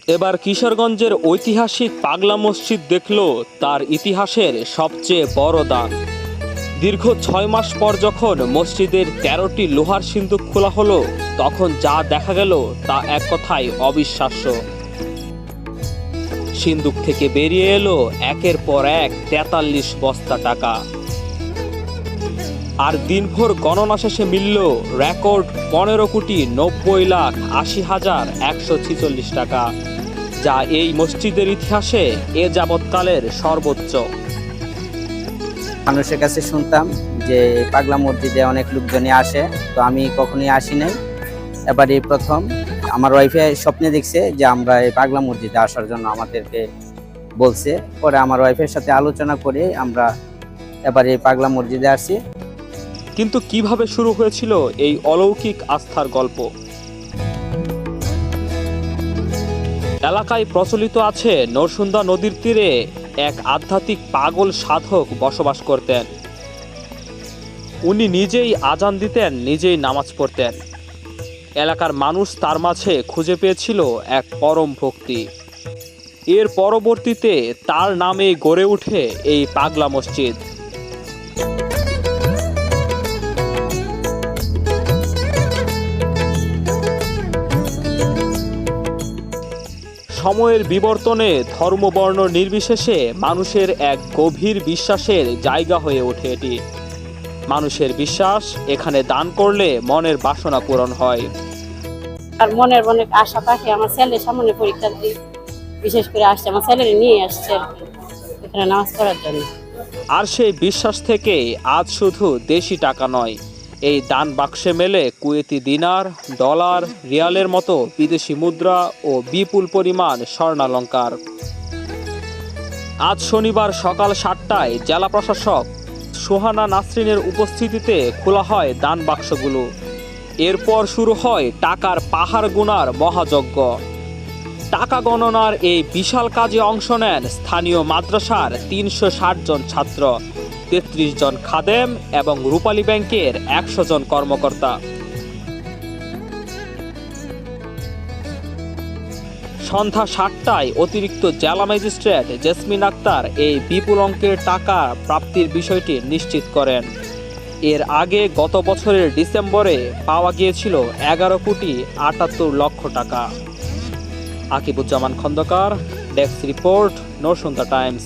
এবার কিশোরগঞ্জের ঐতিহাসিক পাগলা মসজিদ দেখল তার ইতিহাসের সবচেয়ে বড় দান। দীর্ঘ 6 মাস পর যখন মসজিদের 13টি লোহার সিন্দুক খোলা হলো, তখন যা দেখা গেল তা এক কথায় অবিশ্বাস্য। সিন্দুক থেকে বেরিয়ে এলো একের পর এক 43 বস্তা টাকা। আর দিনভর গণনা শেষে মিলল রেকর্ড 15,90,80,146 টাকা, যা এই মসজিদের ইতিহাসে এ যাবৎকালের সর্বোচ্চ। মানুষের কাছে শুনতাম যে পাগলা মসজিদে অনেক লোকজনই আসে, তো আমি কখনোই আসি নাই। এবার এই প্রথম আমার ওয়াইফে স্বপ্নে দেখছে যে আমরা এই পাগলা মসজিদে আসার জন্য আমাদেরকে বলছে। পরে আমার ওয়াইফের সাথে আলোচনা করে আমরা এবার এই পাগলা মসজিদে আসি। কিন্তু কিভাবে শুরু হয়েছিল এই অলৌকিক আস্থার গল্প? এলাকায় প্রচলিত আছে নরসুন্দা নদীর তীরে এক আধ্যাত্মিক পাগল সাধক বসবাস করতেন। উনি নিজেই আজান দিতেন, নিজেই নামাজ পড়তেন। এলাকার মানুষ তার মাঝে খুঁজে পেয়েছিল এক পরম ভক্তি। এর পরবর্তীতে তার নামে গড়ে ওঠে এই পাগলা মসজিদ। সময়ের বিবর্তনে ধর্মবর্ণ নির্বিশেষে মানুষের এক গভীর বিশ্বাসের জায়গা হয়ে ওঠে এটি। মানুষের বিশ্বাস, এখানে দান করলে মনের বাসনা পূরণ হয়। আর মনের অনেক আশা পাখি আমার ছেলে সামনে পরীক্ষা দিই, বিশেষ করে আসছে আমার ছেলে নিয়ে আসছে এখানে নামাজ পড়ার জন্য। আর সেই বিশ্বাস থেকে আজ শুধু দেশি টাকা নয়, এই দান বাক্সে মেলে কুয়েতি দিনার, ডলার, রিয়ালের মতো বিদেশি মুদ্রা ও বিপুল পরিমাণ স্বর্ণালঙ্কার। আজ শনিবার সকাল 7টায় জেলা প্রশাসক সোহানা নাসরিনের উপস্থিতিতে খোলা হয় দান বাক্সগুলো। এরপর শুরু হয় টাকার পাহাড় গুনার মহাযজ্ঞ। টাকা গণনার এই বিশাল কাজে অংশ নেন স্থানীয় মাদ্রাসার 360 জন ছাত্র, 33 জন খাদেম এবং রূপালী ব্যাংকের 100 জন কর্মকর্তা। সন্ধ্যা 7টায় অতিরিক্ত জেলা ম্যাজিস্ট্রেট জেসমিন আক্তার এই বিপুল অঙ্কের টাকা প্রাপ্তির বিষয়টি নিশ্চিত করেন। এর আগে গত বছরের ডিসেম্বরে পাওয়া গিয়েছিল 11,78,00,000 টাকা। Akibuzzaman Khandakar, desk report, Narsunda Times.